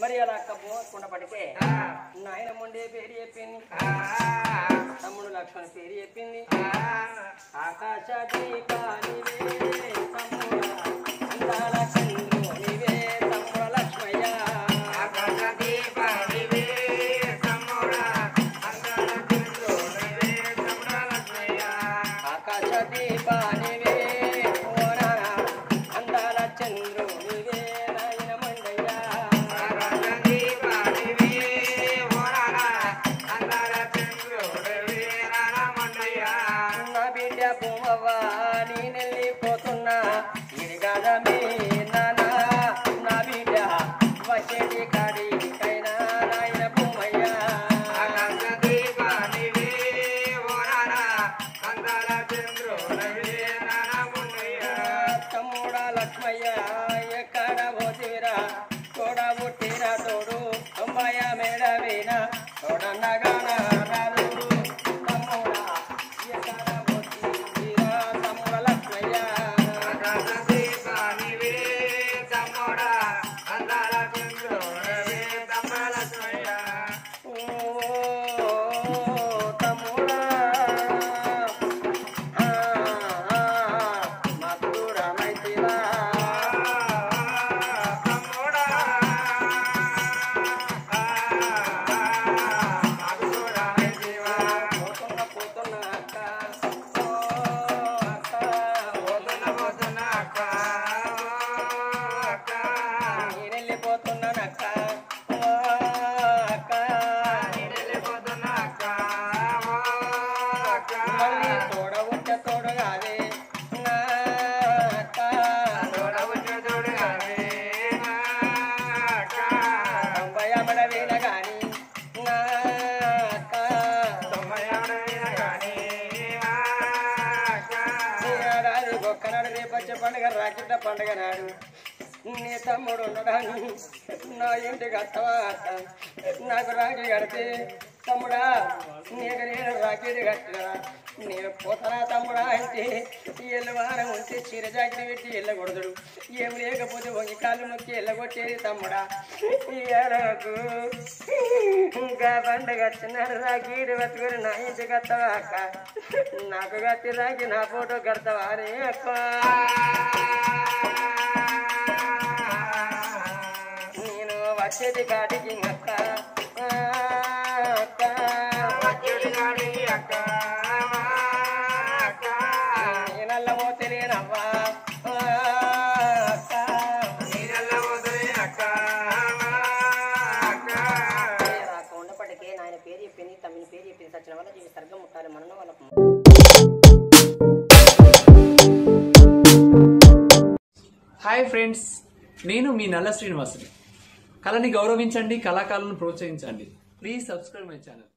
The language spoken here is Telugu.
మరి అలా అక్క పోకుండపడితే నాయన ముండే పేరు చెప్పింది, తమ్ముడు లక్ష్మణ్ పేరు చెప్పింది. ఆకాశ దీపానివే తమ్ముడా అందాల చంద్రునివే తమ్ముడ లక్ష్మయ్య. ఆకాశ దీపానివే తమ్ముడా అందాల చంద్రునివే తమ్ముడ లక్ష్మయ్య. ఆకాశ దీపానివే ఓరారా అందాల చంద్రునివే నాయన మండయ్య. ఆకాశ దీపానివే ఓరారా అందాల చంద్రునివే నాన్న మండయ్య. నా బిడ్డ భూమవ్వ నీ నెల్లిపోతున్నా ఇది కాదమే నానా నా బిడ్డ వచ్చేటి కాడికైనా నాయన భూమయ్య. ఆకాశ దీపానివే ఓరారా అందాల చంద్రునివే నాన్న మండయ్య. తమ్ముడా లక్ష్మయ్య ఎక్కడ పోతివిరా తోడ పుట్టిన తోడు తొంభయ మేడవేన తోడన్నగానా రాదు. తమ్ముడా ఎక్కడ పోతివిరా తమ్ముడ లక్ష్మయ్య. ఆకాశ దీపానివే తమ్ముడా అందాల చంద్రునివే తమ్ముడ లక్ష్మయ్య. ఓ తమ్ముడా మధురమైతివా తమ్ముడా మధురమైతివా. పోతున్న అక్క ఓ అక్క పోతున్న పోతున్న అక్క అక్క నేనెళ్ళిపోతున్నానక్క ఓ అక్క నేనెళ్ళిపోతున్న అక్క అక్క. మళ్ళీ తోడవుంటే తోడుగాదే నా అక్క. తోడబుట్టిన తోడుగానే అక్క. తొంభై అమడవేన గాని నా అక్క. తొంభై ఆడైన గానీ అక్క. ఏడాది ఒక్కనాడు రేపచ్చే పండుగ రాకిట్ల పండుగ నాడు నీ తమ్ముడు ఉండడాన్ని నా ఇంటికి అత్తవా అక్క. నాకు రాఖీ కడితే తమ్ముడా నీకు నేను రాఖీది కట్టినా నేను పోతానా తమ్ముడా అంటే ఎల్లవారం ఉంటే చీర జాకిరి పెట్టి వెళ్ళకూడదు, ఏమి లేకపోతే వంగి కాళ్ళు నొక్కి వెళ్ళగొట్టేది తమ్ముడా. నాకు ఇంకా పండుగ వచ్చినాడు రాఖీడు బతుకుని నా ఇంటికి వస్తావా అక్క. నాకు కట్టి రాకి నా ఫోటో కడతావా అని అక్క. నేను వచ్చేది కాటికి అక్క అక్క. వచ్చేది గానీ అక్క అక్క. నేనల్లమో తెలియనవ్వా అక్క. నీళ్ళల్లో పోతుంది అక్క అక్క. రాక ఉండప్పటికే నాయన పేరు చెప్పింది, తమ్మిని పేరు చెప్పింది, సచిన వల్ల జీవి సర్గం ముట్టాలి మనన్న వాళ్ళకు. హాయ్ ఫ్రెండ్స్, నేను మీ నల్ల శ్రీనివాసుని. కళని గౌరవించండి, కళాకారులను ప్రోత్సహించండి. Please subscribe my channel.